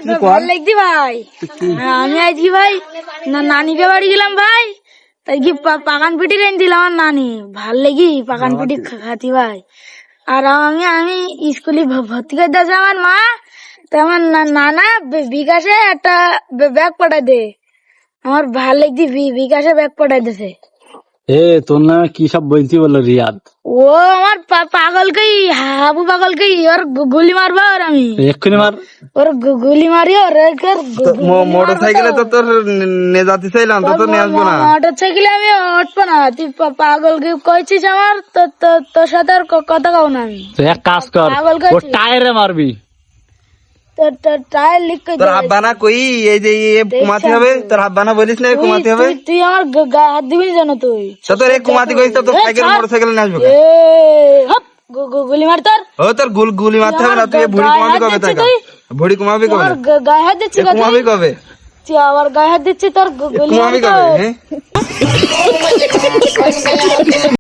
ভালো লাগছি ভাই। আমি আজকে ভাই নানিকে বাড়ি গেলাম ভাই, তাই কি পাকান পিঠি রেন দিল আমার নানি, ভাল লেগি পাকান পিঠি খাতি ভাই। আর আমি স্কুলে ভর্তি করে দিয়েছে আমার মা, তো আমার নানা বিকাশে একটা ব্যাগ পাঠাই দে, আমার ভাল লাগছি বিকাশে ব্যাগ পাঠাই দিয়েছে। তোর নামে কি সব বলছি বলো রিয়াদ? ও আমার পাগলকে, হাবু পাগলকে ওর গুলি মারবো, আর আমি এক্ষুনি মার। ওর গুলি মারি, ওর মোটর সাইকেলে তো তোর নিয়ে যেতে চাইলাম, তো তোর নিয়ে আসবো না। মোটর সাইকেলে আমি উঠবো না, তুই পাগলকে কইছিস আমার, তোর সাথে আর কথা কও না আমি। তো এক কাজ কর, ও টায়ারে মারবি। তোর টায়ার লিক করে তোর আব্বা না কই এই যে কুমাতে হবে, তোর আব্বা না বলিস না কুমাতে হবে? তুই আমার গায়ে হাত দিবি জানো তুই। তো তোর এই কুমাতে কইস তো তোর সাইকেল মোটর সাইকেলে নিয়ে আসবো। গুলি মার তোর। ও তোর গুলি মারতে হবে না, তুই ভুড়ি কুমাবি কবে? তাই ভুড়ি কুমাবি কবে? গায়ে হাত দিচ্ছি, কুমাবি কবে? তুই আবার গায়ে হাত দিচ্ছি, তোর গুলি কুমাবি মার কবে? তোর। হ্যাঁ